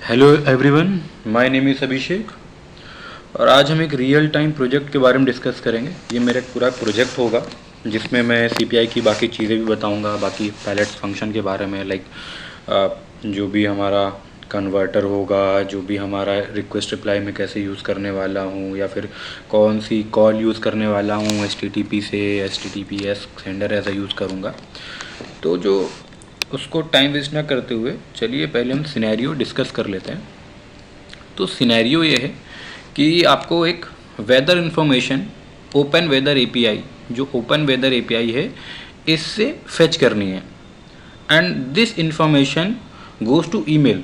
Hello everyone, my name is Abhishek और आज हम एक रियल टाइम प्रोजेक्ट के बारे में डिस्कस करेंगे। ये मेरा एक पूरा प्रोजेक्ट होगा जिसमें मैं सीपीआई की बाकी चीज़ें भी बताऊंगा, बाकी पैलेट्स फंक्शन के बारे में, लाइक जो भी हमारा कन्वर्टर होगा, जो भी हमारा रिक्वेस्ट रिप्लाई में कैसे यूज़ करने वाला हूँ, या फिर कौन सी कॉल यूज़ करने वाला हूँ, एचटीटीपी से एचटीटीपीएस सेंडर ऐसा यूज़ करूँगा। तो जो उसको टाइम वेस्ट ना करते हुए चलिए पहले हम सिनेरियो डिस्कस कर लेते हैं। तो सिनेरियो ये है कि आपको एक weather information open weather API, जो ओपन वेदर एपीआई है, इससे फेच करनी है and this information goes to email.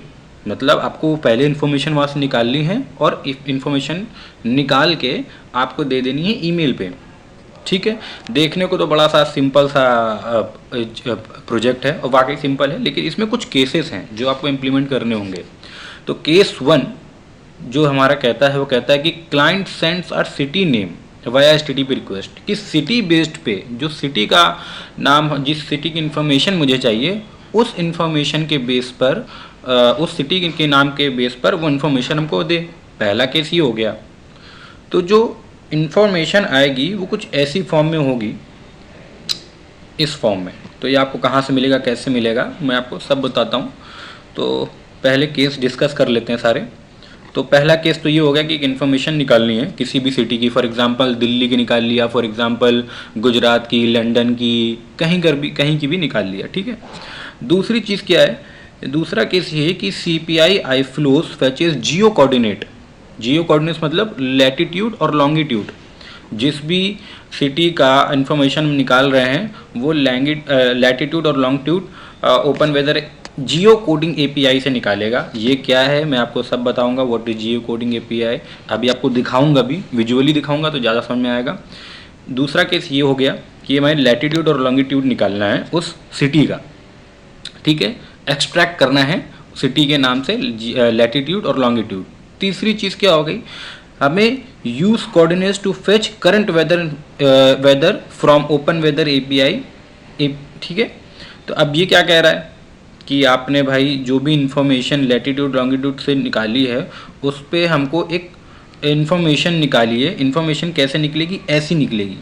मतलब आपको पहले इन्फॉर्मेशन वहाँ से निकालनी है और इन्फॉर्मेशन निकाल के आपको दे देनी है ईमेल पे। ठीक है, देखने को तो बड़ा सा सिंपल सा प्रोजेक्ट है और वाकई सिंपल है, लेकिन इसमें कुछ केसेस हैं जो आपको इम्प्लीमेंट करने होंगे। तो केस 1 जो हमारा कहता है वो कहता है कि client sends our city name via HTTP request. कि सिटी बेस्ड पे, जो सिटी का नाम, जिस सिटी की इन्फॉर्मेशन मुझे चाहिए, उस इन्फॉर्मेशन के बेस पर, उस सिटी के नाम के बेस पर वो इन्फॉर्मेशन हमको दे। पहला केस ये हो गया। तो जो इन्फॉर्मेशन आएगी वो कुछ ऐसी फॉर्म में होगी, इस फॉर्म में। तो ये आपको कहाँ से मिलेगा, कैसे मिलेगा, मैं आपको सब बताता हूँ। तो पहले केस डिस्कस कर लेते हैं सारे। तो पहला केस तो ये हो गया कि एक इन्फॉर्मेशन निकालनी है किसी भी सिटी की। फॉर एग्जांपल दिल्ली की निकाल लिया, फॉर एग्जांपल गुजरात की, लंदन की, कहीं की भी निकाल लिया। ठीक है। दूसरी चीज़ क्या है, दूसरा केस ये है कि सीपीआई आई फ्लोस फैचेज जियो कोऑर्डिनेट। जियो कोऑर्डिनेट्स मतलब लैटिट्यूड और लॉन्गिट्यूड। जिस भी सिटी का इंफॉर्मेशन निकाल रहे हैं वो लैटिट्यूड और लॉन्गिट्यूड ओपन वेदर जियो कोडिंग एपीआई से निकालेगा। ये क्या है मैं आपको सब बताऊंगा, what is Jio coding API. अभी आपको दिखाऊंगा, भी विजुअली दिखाऊंगा तो ज़्यादा समझ में आएगा। दूसरा केस ये हो गया कि हमें लैटिट्यूड और लॉन्गिट्यूड निकालना है उस सिटी का। ठीक है, एक्सट्रैक्ट करना है सिटी के नाम से लैटिट्यूड और लॉन्गिट्यूड। तीसरी चीज़ क्या हो गई, हमें use coordinates to fetch current weather from open weather API. ठीक है। तो अब ये क्या कह रहा है कि आपने भाई जो भी इंफॉर्मेशन लैटिट्यूड लॉन्गिट्यूड से निकाली है उस पर हमको एक इंफॉर्मेशन निकालिए। इंफॉर्मेशन कैसे निकलेगी, ऐसी निकलेगी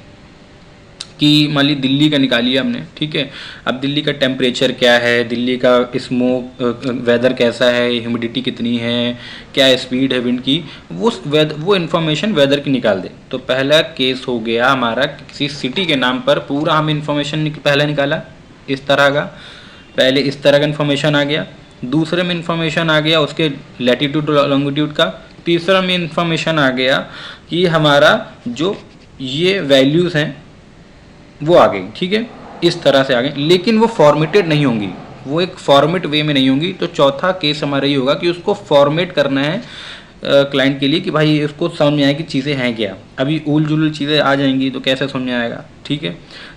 कि मान ली दिल्ली का निकालिए हमने। ठीक है। अब दिल्ली का टेम्परेचर क्या है, दिल्ली का स्मोक वेदर कैसा है, ह्यूमिडिटी कितनी है, क्या स्पीड है विंड की, वो इन्फॉर्मेशन वेदर की निकाल दे। तो पहला केस हो गया हमारा, किसी सिटी के नाम पर पूरा हम इन्फॉर्मेशन पहले निकाला इस तरह का, पहले इस तरह का इन्फॉर्मेशन आ गया। दूसरे में इन्फॉर्मेशन आ गया उसके लैटिट्यूड लॉन्गिट्यूड का। तीसरा में इन्फॉर्मेशन आ गया कि हमारा जो ये वैल्यूज़ हैं वो आ गई। ठीक है, इस तरह से आ गई, लेकिन वो फॉर्मेटेड नहीं होंगी, वो एक फॉर्मेट वे में नहीं होंगी। तो चौथा केस हमारा ये होगा कि उसको फॉर्मेट करना है क्लाइंट के लिए कि भाई इसको समझ में आए कि चीज़ें हैं क्या। अभी उल जुल चीज़ें आ जाएंगी तो कैसे समझ में आएगा। ठीक है।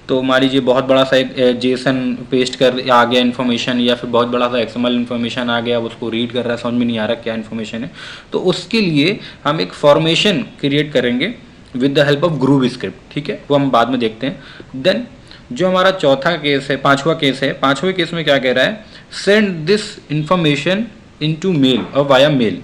तो मान लीजिए बहुत बड़ा सा एक जेसन पेस्ट कर आ गया इन्फॉर्मेशन, या फिर बहुत बड़ा सा एक्सएमएल इन्फॉर्मेशन आ गया, उसको रीड कर रहा है, समझ में नहीं आ रहा क्या इन्फॉर्मेशन है। तो उसके लिए हम एक फॉर्मेशन क्रिएट करेंगे with the help of groove script. ठीक है, वो हम बाद में देखते हैं। देन जो हमारा चौथा केस है, पांचवा केस है, पांचवें केस में क्या कह रहा है, send this information into mail और वाया मेल।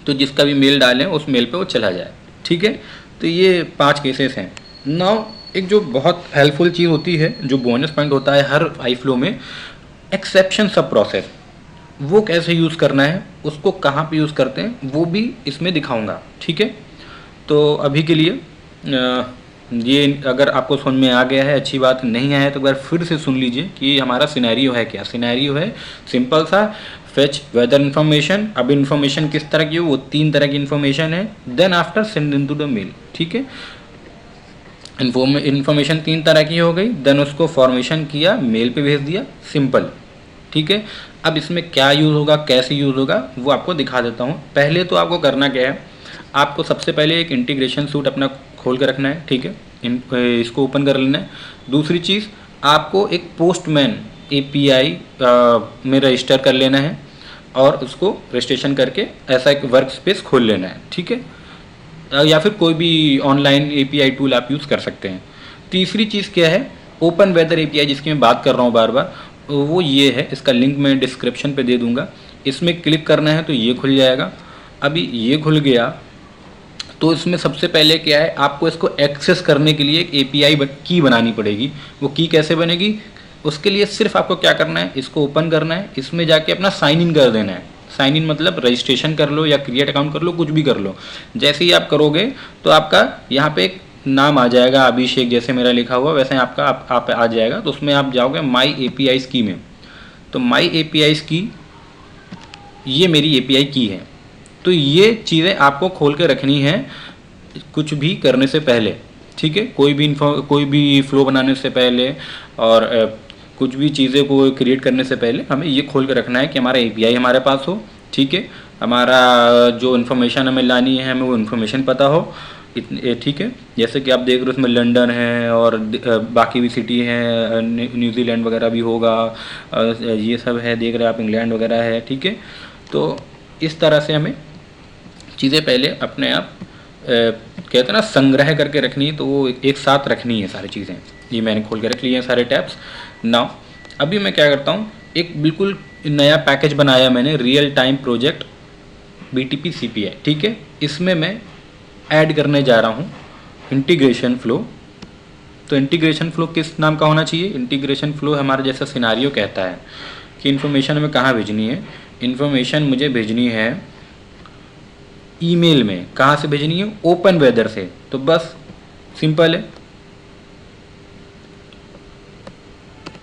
तो जिसका भी मेल डालें उस मेल पे वो चला जाए। ठीक है। तो ये 5 केसेस हैं। नाउ एक जो बहुत हेल्पफुल चीज़ होती है, जो बोनस पॉइंट होता है हर आई फ्लो में, एक्सेप्शन सब प्रोसेस। वो कैसे यूज़ करना है, उसको कहाँ पे यूज़ करते हैं, वो भी इसमें दिखाऊंगा। ठीक है। तो अभी के लिए ये अगर आपको समझ में आ गया है अच्छी बात, नहीं आया तो एक बार फिर से सुन लीजिए कि हमारा सिनेरियो है क्या। सिनेरियो है सिंपल सा, फेच वेदर इन्फॉर्मेशन। अब इन्फॉर्मेशन किस तरह की हो, वो 3 तरह की इन्फॉर्मेशन है। Then after send in to the mail. ठीक है, इन्फॉर्मेशन 3 तरह की हो गई। देन उसको फॉर्मेशन किया, मेल पे भेज दिया, सिंपल। ठीक है। अब इसमें क्या यूज़ होगा, कैसे यूज़ होगा, वो आपको दिखा देता हूँ। पहले तो आपको करना क्या है, आपको सबसे पहले एक इंटीग्रेशन सूट अपना खोल कर रखना है। ठीक है, इसको ओपन कर लेना है। दूसरी चीज़, आपको एक पोस्टमैन एपीआई में रजिस्टर कर लेना है और उसको रजिस्ट्रेशन करके ऐसा एक वर्क स्पेस खोल लेना है। ठीक है, या फिर कोई भी ऑनलाइन एपीआई टूल आप यूज़ कर सकते हैं। तीसरी चीज़ क्या है, ओपन वेदर एपीआई जिसकी मैं बात कर रहा हूँ बार बार, वो ये है, इसका लिंक मैं डिस्क्रिप्शन पे दे दूंगा। इसमें क्लिक करना है तो ये खुल जाएगा। अभी ये खुल गया तो इसमें सबसे पहले क्या है, आपको इसको एक्सेस करने के लिए एक API की बनानी पड़ेगी। वो की कैसे बनेगी, उसके लिए सिर्फ आपको क्या करना है, इसको ओपन करना है, इसमें जाके अपना साइन इन कर देना है। साइन इन मतलब रजिस्ट्रेशन कर लो या क्रिएट अकाउंट कर लो, कुछ भी कर लो। जैसे ही आप करोगे तो आपका यहाँ पे एक नाम आ जाएगा, अभिषेक जैसे मेरा लिखा हुआ वैसे आपका आप आ जाएगा। तो उसमें आप जाओगे माई APIs की में, तो माई APIs की ये मेरी API की है। तो ये चीज़ें आपको खोल के रखनी है कुछ भी करने से पहले, ठीक है। कोई भी फ्लो बनाने से पहले और कुछ भी चीज़ें को क्रिएट करने से पहले हमें ये खोल के रखना है कि हमारा API हमारे पास हो, ठीक है। हमारा जो इन्फॉर्मेशन हमें लानी है हमें वो इन्फॉर्मेशन पता हो, ठीक है। जैसे कि आप देख रहे हो उसमें लंदन है और बाकी भी सिटी है, न्यूजीलैंड वगैरह भी होगा, ये सब है, देख रहे हैं आप इंग्लैंड वगैरह है, ठीक है। तो इस तरह से हमें चीज़ें पहले अपने आप कहते हैं ना संग्रह करके रखनी है, तो वो एक साथ रखनी है सारी चीज़ें। ये मैंने खोल के रख लिए हैं सारे टैब्स। नाउ अभी मैं क्या करता हूँ, एक बिल्कुल नया पैकेज बनाया मैंने, real time project BTP CPI, ठीक है। इसमें मैं ऐड करने जा रहा हूँ इंटीग्रेशन फ्लो। तो इंटीग्रेशन फ्लो किस नाम का होना चाहिए, इंटीग्रेशन फ्लो हमारा जैसा सिनारियो कहता है कि इन्फॉर्मेशन हमें कहाँ भेजनी है। इन्फॉर्मेशन मुझे भेजनी है ईमेल में। कहाँ से भेजनी है, ओपन वेदर से। तो बस सिंपल है,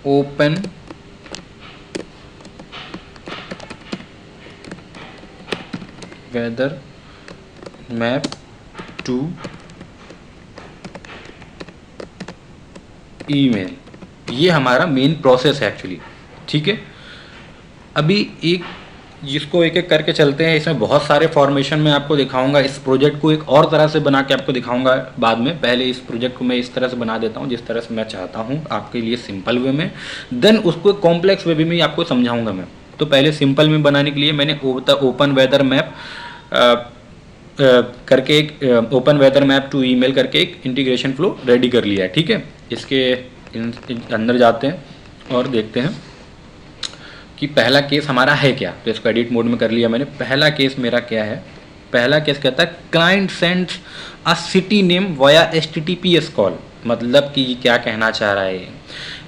open weather map to email, ये हमारा मेन प्रोसेस है एक्चुअली, ठीक है। अभी एक जिसको एक एक करके चलते हैं। इसमें बहुत सारे फॉर्मेशन में आपको दिखाऊंगा। इस प्रोजेक्ट को एक और तरह से बना के आपको दिखाऊंगा बाद में। पहले इस प्रोजेक्ट को मैं इस तरह से बना देता हूँ जिस तरह से मैं चाहता हूँ आपके लिए सिंपल वे में, देन उसको कॉम्प्लेक्स वे में आपको समझाऊंगा मैं। तो पहले सिंपल में बनाने के लिए मैंने ओपन वेदर मैप करके एक open weather map to email करके एक इंटीग्रेशन फ्लो रेडी कर लिया है, ठीक है। इसके अंदर जाते हैं और देखते हैं कि पहला केस हमारा है क्या। तो इसको एडिट मोड में कर लिया मैंने। पहला केस मेरा क्या है, पहला केस कहता है क्लाइंट सेंड्स अ city name via HTTPS call. मतलब कि क्या कहना चाह रहा है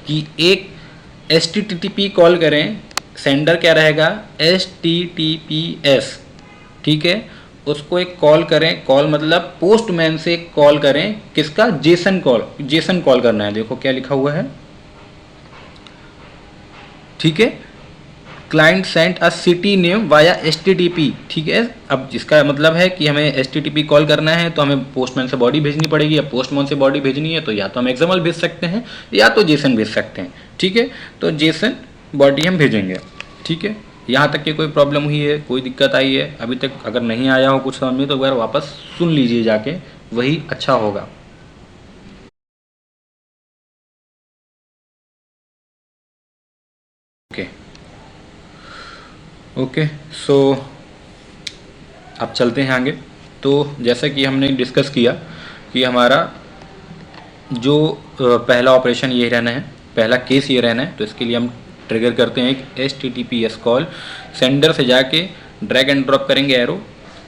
कि एक HTTP कॉल करें, सेंडर क्या रहेगा HTTPS, ठीक है। उसको एक कॉल करें, कॉल मतलब पोस्टमैन से एक कॉल करें, किसका, जेसन कॉल करना है। देखो क्या लिखा हुआ है, ठीक है। Client sent a city name via HTTP, ठीक है। अब इसका मतलब है कि हमें HTTP कॉल करना है तो हमें पोस्टमैन से बॉडी भेजनी पड़ेगी। या पोस्टमैन से बॉडी भेजनी है तो या तो हम एक्सएमएल भेज सकते हैं या तो जेसन भेज सकते हैं, ठीक है। तो जेसन बॉडी हम भेजेंगे, ठीक है। यहाँ तक की कोई प्रॉब्लम हुई है, कोई दिक्कत आई है अभी तक? अगर नहीं आया हो कुछ समझ में तो एक बार वापस सुन लीजिए जाके, वही अच्छा होगा। ओके ओके, सो अब चलते हैं आगे। तो जैसा कि हमने डिस्कस किया कि हमारा जो पहला ऑपरेशन ये रहना है, पहला केस ये रहना है। तो इसके लिए हम ट्रिगर करते हैं एक HTTPS कॉल। सेंडर से जाके ड्रैग एंड ड्रॉप करेंगे एरो,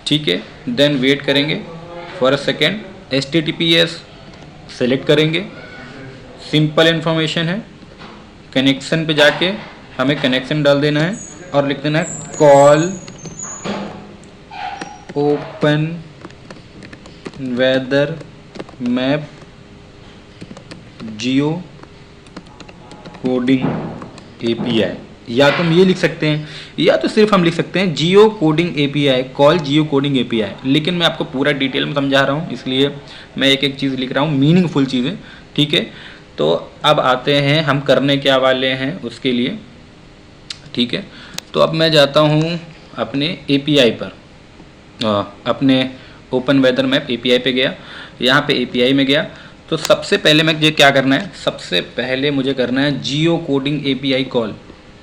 ठीक है। देन वेट करेंगे for a second, HTTPS select करेंगे। सिंपल इन्फॉर्मेशन है। कनेक्शन पे जाके हमें कनेक्शन डाल देना है और लिख देना है कॉल ओपन वेदर मैप जियो कोडिंग API। या तो हम ये लिख सकते हैं या तो सिर्फ हम लिख सकते हैं जियो कोडिंग API, कॉल जियो कोडिंग API। लेकिन मैं आपको पूरा डिटेल में समझा रहा हूँ, इसलिए मैं एक एक चीज़ लिख रहा हूँ, मीनिंगफुल चीज़ें, ठीक है। तो अब आते हैं हम करने क्या वाले हैं उसके लिए, ठीक है। तो अब मैं जाता हूँ अपने API पर, अपने ओपन वेदर मैप API पे गया। यहाँ पे API में गया तो सबसे पहले मुझे क्या करना है, सबसे पहले मुझे करना है जियो कोडिंग API कॉल।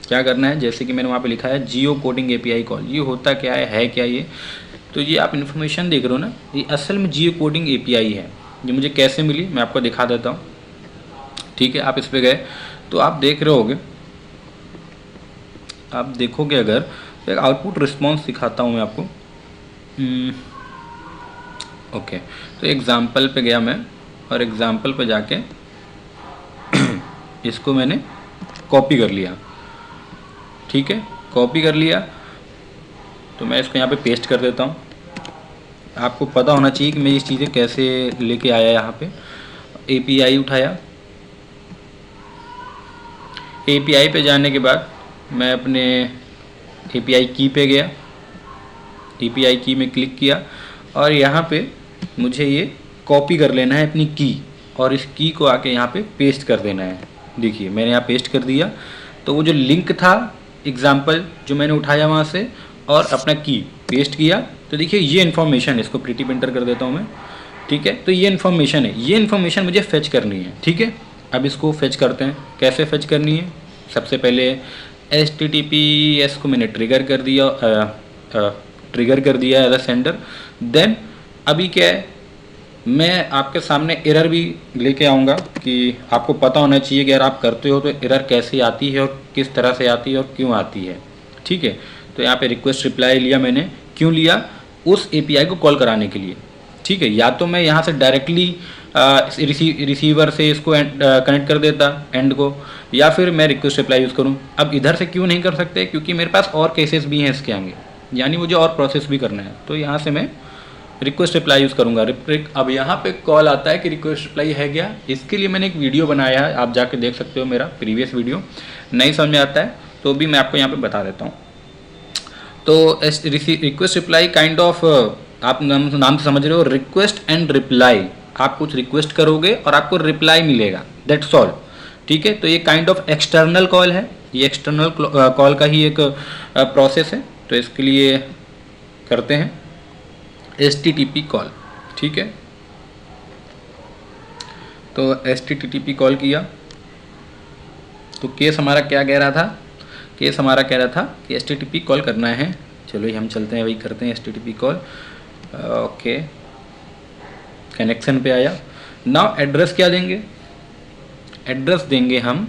क्या करना है, जैसे कि मैंने वहाँ पे लिखा है जियो कोडिंग API कॉल। ये होता क्या है क्या ये, तो ये आप इन्फॉर्मेशन देख रहे हो ना, ये असल में जियो कोडिंग API है। ये मुझे कैसे मिली मैं आपको दिखा देता हूँ, ठीक है। आप इस पर गए तो आप देख रहे होगे, आप देखोगे अगर तो एक आउटपुट रिस्पॉन्स दिखाता हूँ मैं आपको। ओके, तो एग्ज़ाम्पल पे गया मैं और एग्ज़ाम्पल पे जाके इसको मैंने कॉपी कर लिया। ठीक है, कॉपी कर लिया तो मैं इसको यहाँ पे पेस्ट कर देता हूँ। आपको पता होना चाहिए कि मैं ये चीज़ें कैसे लेके आया। यहाँ पे एपीआई उठाया, एपीआई पे जाने के बाद मैं अपने एपीआई की पे गया, एपीआई की में क्लिक किया और यहाँ पे मुझे ये कॉपी कर लेना है अपनी की और इस की को आके यहाँ पे पेस्ट कर देना है। देखिए मैंने यहाँ पेस्ट कर दिया, तो वो जो लिंक था एग्जाम्पल जो मैंने उठाया वहाँ से और अपना की पेस्ट किया, तो देखिए ये इन्फॉर्मेशन है। इसको प्रीटी पेंटर कर देता हूँ मैं। ठीक है, तो ये इन्फॉर्मेशन है, ये इन्फॉर्मेशन मुझे फेच करनी है। ठीक है, अब इसको फेच करते हैं। कैसे फेच करनी है? सबसे पहले HTTPS को मैंने ट्रिगर कर दिया, एज अ सेंडर। देन अभी क्या है, मैं आपके सामने एरर भी लेके आऊँगा कि आपको पता होना चाहिए कि अगर आप करते हो तो एरर कैसे आती है और किस तरह से आती है और क्यों आती है। ठीक है, तो यहाँ पे रिक्वेस्ट रिप्लाई लिया मैंने। क्यों लिया? उस एपीआई को कॉल कराने के लिए। ठीक है, या तो मैं यहाँ से डायरेक्टली रिसीवर से इसको कनेक्ट कर देता एंड को, या फिर मैं रिक्वेस्ट रिप्लाई यूज़ करूँ। अब इधर से क्यों नहीं कर सकते? क्योंकि मेरे पास और केसेस भी हैं इसके आगे, यानी मुझे और प्रोसेस भी करना है। तो यहाँ से मैं रिक्वेस्ट रिप्लाई यूज़ करूँगा। अब यहाँ पे कॉल आता है कि रिक्वेस्ट रिप्लाई है क्या, इसके लिए मैंने एक वीडियो बनाया है, आप जाके देख सकते हो मेरा प्रीवियस वीडियो। नहीं समझ में आता है तो भी मैं आपको यहाँ पे बता देता हूँ। तो रिक्वेस्ट रिप्लाई काइंड ऑफ, आप नाम से समझ रहे हो, रिक्वेस्ट एंड रिप्लाई। आप कुछ रिक्वेस्ट करोगे और आपको रिप्लाई मिलेगा, दैट्स ऑल। ठीक है, तो ये काइंड ऑफ एक्सटर्नल कॉल है, ये एक्सटर्नल कॉल का ही एक प्रोसेस है। तो इसके लिए करते हैं HTTP कॉल। ठीक है, तो HTTP कॉल किया तो केस हमारा क्या कह रहा था? केस हमारा कह रहा था कि HTTP कॉल करना है। चलो हम चलते हैं, वही करते हैं HTTP कॉल। ओके, कनेक्शन पे आया। नाउ एड्रेस क्या देंगे? एड्रेस देंगे हम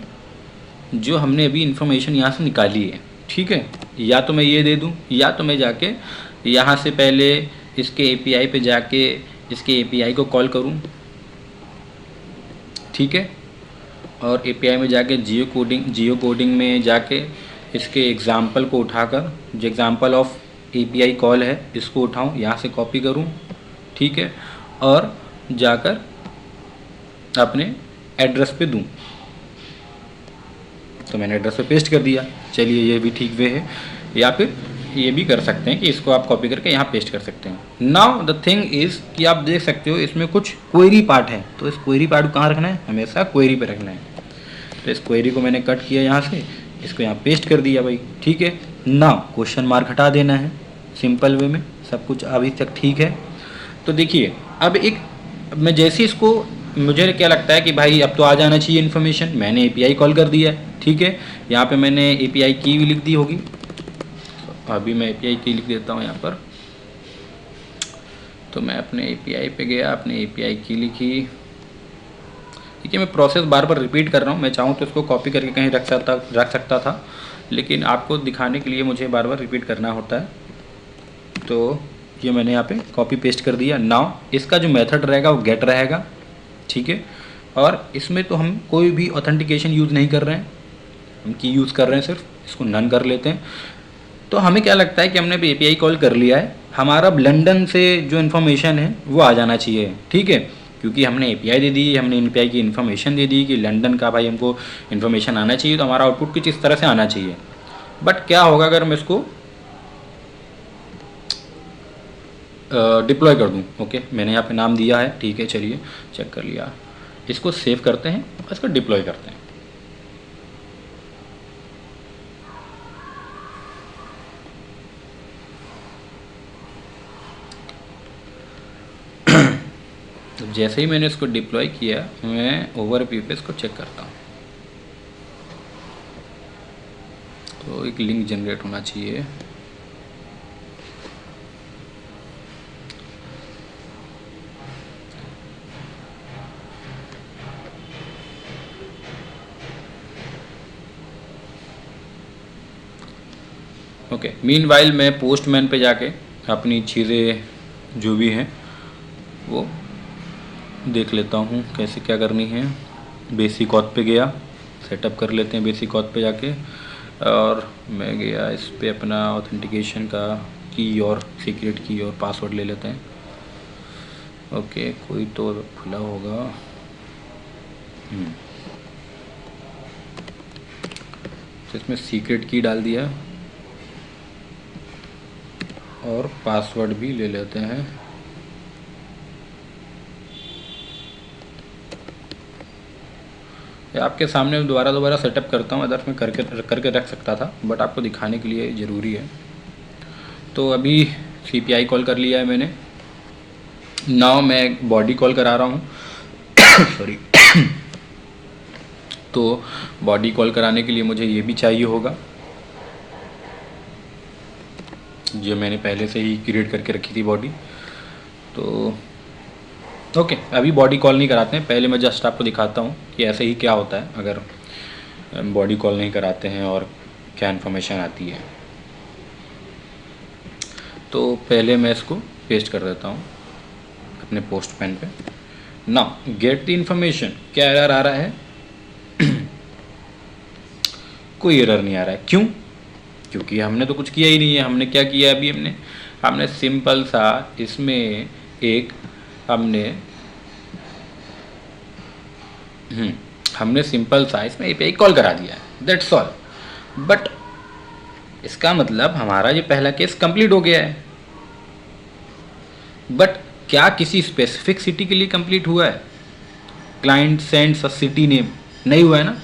जो हमने अभी इंफॉर्मेशन यहाँ से निकाली है। ठीक है, या तो मैं ये दे दूँ, या तो मैं जाके यहाँ से पहले इसके एपीआई पे जाके इसके एपीआई को कॉल करूँ। ठीक है, और एपीआई में जाके जियो कोडिंग में जाके इसके एग्ज़ाम्पल को उठाकर, जो एग्ज़ाम्पल ऑफ एपीआई कॉल है इसको उठाऊँ, यहाँ से कॉपी करूँ। ठीक है, और जाकर अपने एड्रेस पे दूँ। तो मैंने एड्रेस पे पेस्ट कर दिया। चलिए ये भी ठीक वे है, या फिर ये भी कर सकते हैं कि इसको आप कॉपी करके यहाँ पेस्ट कर सकते हैं। नाउ द थिंग इज़ कि आप देख सकते हो इसमें कुछ क्वेरी पार्ट है, तो इस क्वेरी पार्ट को कहाँ रखना है? हमेशा क्वेरी पे रखना है। तो इस क्वेरी को मैंने कट किया यहाँ से, इसको यहाँ पेस्ट कर दिया भाई। ठीक है, नाउ क्वेश्चन मार्क हटा देना है सिंपल वे में। सब कुछ अभी तक ठीक है। तो देखिए अब मैं जैसे इसको, मुझे क्या लगता है कि भाई अब तो आ जाना चाहिए इन्फॉर्मेशन। मैंने एपीआई कॉल कर दिया है। ठीक है, यहाँ पे मैंने एपीआई की भी लिख दी होगी। अभी मैं एपीआई की लिख देता हूँ यहाँ पर। तो मैं अपने एपीआई पे गया, अपने एपीआई की लिखी। ठीक है, मैं प्रोसेस बार बार रिपीट कर रहा हूँ। मैं चाहूँ तो इसको कॉपी करके कहीं रख सकता था, लेकिन आपको दिखाने के लिए मुझे बार बार रिपीट करना होता है। तो ये मैंने यहाँ पे कॉपी पेस्ट कर दिया। नाउ इसका जो मेथड रहेगा वो गेट रहेगा। ठीक है, और इसमें तो हम कोई भी ऑथेंटिकेशन यूज़ नहीं कर रहे हैं, हम की यूज़ कर रहे हैं, सिर्फ इसको नन कर लेते हैं। तो हमें क्या लगता है कि हमने भी एपीआई कॉल कर लिया है, हमारा लंदन से जो इन्फॉर्मेशन है वो आ जाना चाहिए। ठीक है, क्योंकि हमने एपीआई दे दी, हमने एपीआई की इन्फॉर्मेशन दे दी कि लंदन का भाई हमको इन्फॉर्मेशन आना चाहिए, तो हमारा आउटपुट कुछ इस तरह से आना चाहिए। बट क्या होगा अगर मैं इसको डिप्लॉय कर दूं? ओके, मैंने यहाँ पे नाम दिया है। ठीक है, चलिए चेक कर लिया। इसको सेव करते हैं और इसको डिप्लॉय करते हैं। तो जैसे ही मैंने इसको डिप्लॉय किया, मैं ओवरव्यू पे इसको चेक करता हूँ। तो एक लिंक जनरेट होना चाहिए। ओके, मीनवाइल मैं पोस्टमैन पे जाके अपनी चीज़ें जो भी हैं वो देख लेता हूँ कैसे क्या करनी है। बेसिक ऑथ पे गया, सेटअप कर लेते हैं बेसिक ऑथ पे जाके, और मैं गया इस पे अपना ऑथेंटिकेशन का की और सीक्रेट की और पासवर्ड ले लेते हैं। ओके, कोई तो खुला होगा। तो इसमें सीक्रेट की डाल दिया और पासवर्ड भी ले लेते हैं। आपके सामने दोबारा सेटअप करता हूँ, अदर मैं करके रख सकता था, बट आपको दिखाने के लिए ज़रूरी है। तो अभी CPI कॉल कर लिया है मैंने। नाउ मैं बॉडी कॉल करा रहा हूँ सॉरी। तो बॉडी कॉल कराने के लिए मुझे ये भी चाहिए होगा, जो मैंने पहले से ही क्रिएट करके रखी थी बॉडी। तो ओके, अभी बॉडी कॉल नहीं कराते हैं, पहले मैं जस्ट आपको दिखाता हूँ कि ऐसे ही क्या होता है अगर बॉडी कॉल नहीं कराते हैं और क्या इन्फॉर्मेशन आती है। तो पहले मैं इसको पेस्ट कर देता हूँ अपने पोस्टमैन पे। नाउ गेट द इन्फॉर्मेशन, क्या एरर आ रहा है? कोई एरर नहीं आ रहा है। क्यों? क्योंकि हमने तो कुछ किया ही नहीं है। हमने क्या किया अभी? हमने सिंपल सा इसमें एक हमने सिंपल सा इसमें API कॉल करा दिया है, दैट्स ऑल। बट इसका मतलब हमारा ये पहला केस कंप्लीट हो गया है। बट क्या किसी स्पेसिफिक सिटी के लिए कंप्लीट हुआ है? क्लाइंट सेंड्स अ सिटी नेम, नहीं हुआ है ना।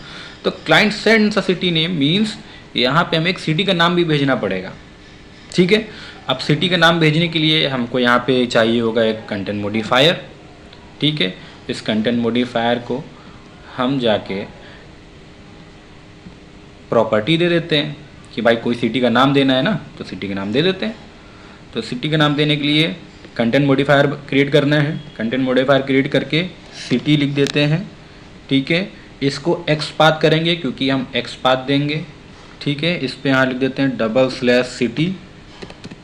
तो क्लाइंट सेंड्स अ सिटी नेम मीन्स यहाँ पे हमें एक सिटी का नाम भी भेजना पड़ेगा, ठीक है। अब सिटी का नाम भेजने के लिए हमको यहाँ पे चाहिए होगा एक कंटेंट मॉडिफायर, ठीक है। इस कंटेंट मॉडिफायर को हम जाके प्रॉपर्टी दे देते हैं कि भाई कोई सिटी का नाम देना है ना, तो सिटी का नाम दे देते हैं। तो सिटी का नाम देने के लिए कंटेंट मॉडिफायर क्रिएट करना है। कंटेंट मॉडिफायर क्रिएट करके सिटी लिख देते हैं, ठीक है। इसको एक्सपाथ करेंगे क्योंकि हम एक्सपाथ देंगे, ठीक है। इस पे यहाँ लिख देते हैं /city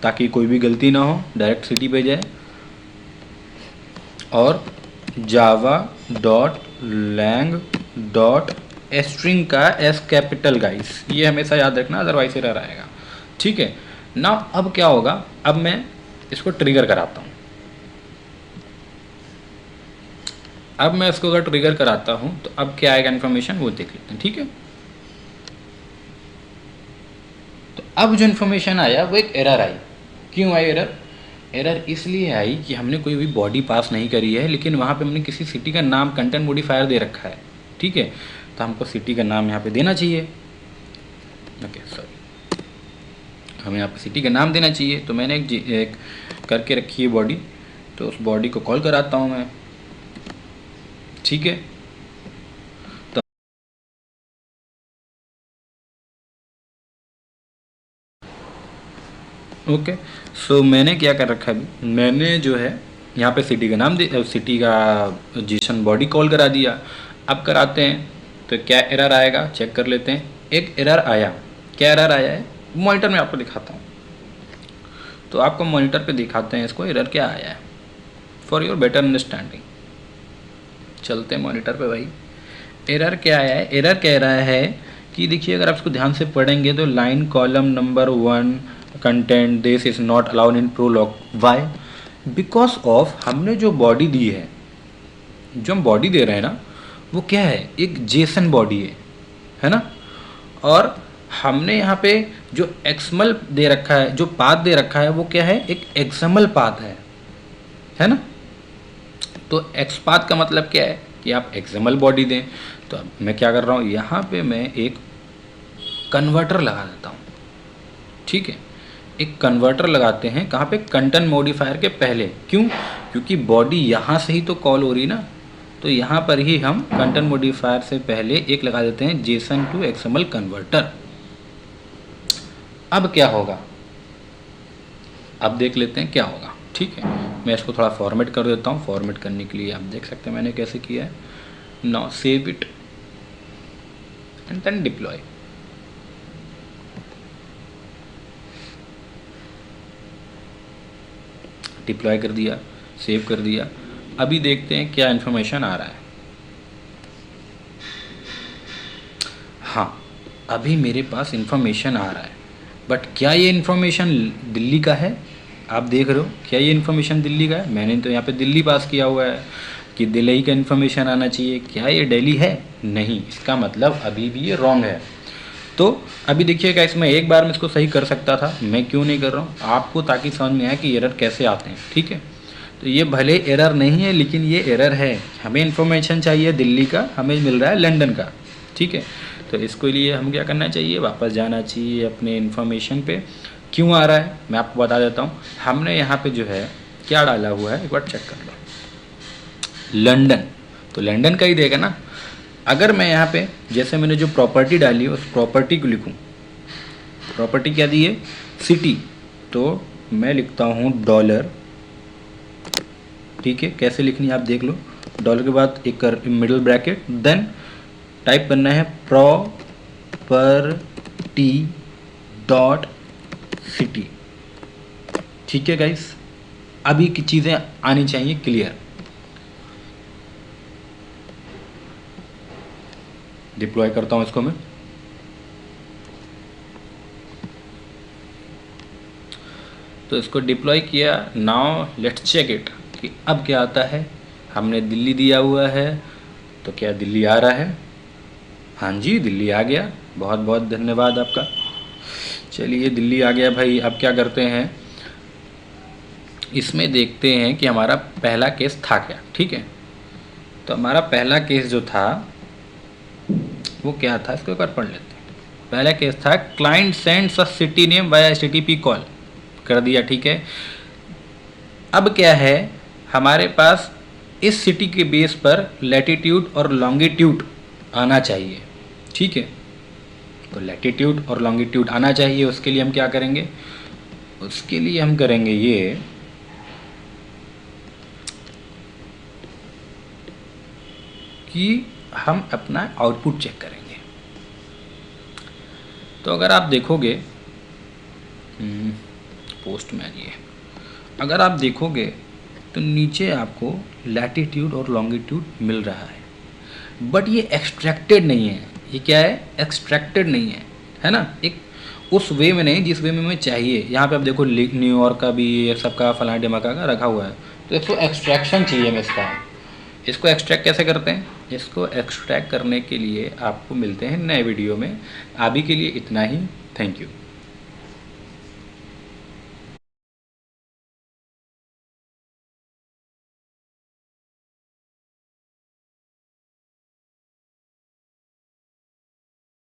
ताकि कोई भी गलती ना हो, डायरेक्ट सिटी पे जाए। और java.lang.string का S कैपिटल गाइस, ये हमेशा याद रखना, अदरवाइज एरर आएगा, ठीक है ना। अब क्या होगा? अब मैं इसको ट्रिगर कराता हूँ। अब मैं इसको अगर ट्रिगर कराता हूँ तो अब क्या आएगा इन्फॉर्मेशन, वो देख लेते हैं, ठीक है। तो अब जो इन्फॉर्मेशन आया वो एक एरर आई। क्यों आई एरर? एरर इसलिए आई कि हमने कोई भी बॉडी पास नहीं करी है, लेकिन वहाँ पे हमने किसी सिटी का नाम कंटेंट मॉडिफायर दे रखा है, ठीक है। तो हमको सिटी का नाम यहाँ पे देना चाहिए। ओके सॉरी, हमें यहाँ पे सिटी का नाम देना चाहिए। तो मैंने एक करके रखी है बॉडी, तो उस बॉडी को कॉल कराता हूँ मैं, ठीक है। तो ओके, सो मैंने क्या कर रखा है अभी, मैंने जो है यहाँ पे सिटी का नाम सिटी का जीसन बॉडी कॉल करा दिया। अब कराते हैं तो क्या एरर आएगा चेक कर लेते हैं। एक एरर आया। क्या एरर आया है? मॉनिटर में आपको दिखाता हूँ। तो आपको मॉनिटर पे दिखाते हैं इसको एरर क्या आया है, फॉर योर बेटर अंडरस्टैंडिंग। चलते हैं मॉनिटर पे भाई। एरर क्या आया है? एरर कह रहा है कि देखिए, अगर आप इसको ध्यान से पढ़ेंगे तो line column number 1 content this is not allowed in prolog. Why? Because of हमने जो बॉडी दी है, जो हम बॉडी दे रहे हैं ना, वो क्या है? एक जेसन बॉडी है ना। और हमने यहाँ पे जो एक्समल दे रखा है, जो पाथ दे रखा है, वो क्या है? एक एक्समल पाथ है ना। तो एक्स पाथ का मतलब क्या है कि आप एक्समल बॉडी दें। तो अब मैं क्या कर रहा हूँ, यहाँ पे मैं एक कन्वर्टर लगा देता हूँ, ठीक है। एक कन्वर्टर लगाते हैं कहाँ पे? कंटेंट मॉडिफायर के पहले। क्यों? क्योंकि बॉडी यहाँ से ही तो कॉल हो रही ना, तो यहाँ पर ही हम कंटेंट मॉडिफायर से पहले एक लगा देते हैं जेसन टू एक्सएमएल कन्वर्टर। अब क्या होगा, अब देख लेते हैं क्या होगा, ठीक है। मैं इसको थोड़ा फॉर्मेट कर देता हूँ। फॉर्मेट करने के लिए आप देख सकते हैं मैंने कैसे किया है। Now save it and then deploy. Deploy कर दिया, सेव कर दिया। अभी देखते हैं क्या इन्फॉर्मेशन आ रहा है। हाँ, अभी मेरे पास इन्फॉर्मेशन आ रहा है, बट क्या ये इन्फॉर्मेशन दिल्ली का है? आप देख रहे हो, क्या ये इन्फॉर्मेशन दिल्ली का है? मैंने तो यहाँ पे दिल्ली पास किया हुआ है कि दिल्ली का इन्फॉर्मेशन आना चाहिए। क्या ये दिल्ली है? नहीं, इसका मतलब अभी भी ये रॉन्ग है। तो अभी देखिएगा, इसमें एक बार में इसको सही कर सकता था, मैं क्यों नहीं कर रहा हूँ आपको, ताकि समझ में आए कि एरर कैसे आते हैं। ठीक है, तो ये भले एरर नहीं है, लेकिन ये एरर है। हमें इन्फॉर्मेशन चाहिए दिल्ली का, हमें मिल रहा है लंदन का। ठीक है, तो इसके लिए हम क्या करना चाहिए, वापस जाना चाहिए अपने इन्फॉर्मेशन पे। क्यों आ रहा है मैं आपको बता देता हूँ। हमने यहाँ पे जो है क्या डाला हुआ है, एक बार चेक कर लो, लंदन, तो लंदन का ही देगा ना। अगर मैं यहाँ पे जैसे मैंने जो प्रॉपर्टी डाली है उस प्रॉपर्टी को लिखूँ, प्रॉपर्टी क्या दी है, सिटी, तो मैं लिखता हूँ डॉलर। ठीक है, कैसे लिखनी है आप देख लो, डॉलर के बाद एक मिडिल ब्रैकेट, देन टाइप करना है प्रॉपर्टी डॉट सिटी। ठीक है गाइस, अभी की चीज़ें आनी चाहिए क्लियर। डिप्लॉय करता हूँ इसको मैं। तो इसको डिप्लॉय किया, नाउ लेट्स चेक इट कि अब क्या आता है। हमने दिल्ली दिया हुआ है, तो क्या दिल्ली आ रहा है? हाँ जी, दिल्ली आ गया, बहुत बहुत धन्यवाद आपका। चलिए, दिल्ली आ गया भाई। अब क्या करते हैं, इसमें देखते हैं कि हमारा पहला केस था क्या। ठीक है, तो हमारा पहला केस जो था वो क्या था, इसको एक बार पढ़ लेते हैं। पहला केस था क्लाइंट सेंड्स अ city name via HTTP call, कर दिया। ठीक है, अब क्या है, हमारे पास इस सिटी के बेस पर लैटिट्यूड और लॉन्गिट्यूड आना चाहिए। ठीक है, तो लैटिट्यूड और लॉन्गिट्यूड आना चाहिए। उसके लिए हम क्या करेंगे, उसके लिए हम करेंगे ये कि हम अपना आउटपुट चेक करेंगे। तो अगर आप देखोगे पोस्टमैन, ये अगर आप देखोगे तो नीचे आपको लैटिट्यूड और लॉन्गिट्यूड मिल रहा है, बट ये एक्सट्रैक्टेड नहीं है। ये क्या है, एक्सट्रैक्टेड नहीं है ना, एक उस वे में नहीं जिस वे में हमें चाहिए। यहाँ पे आप देखो न्यूयॉर्क का भी, ये सबका फलाना ढिमाका का रखा हुआ है, तो इसको एक्सट्रैक्शन चाहिए हमें इसका। इसको एक्सट्रैक्ट कैसे करते हैं, इसको एक्सट्रैक्ट करने के लिए आपको मिलते हैं नए वीडियो में। अभी के लिए इतना ही, थैंक यू।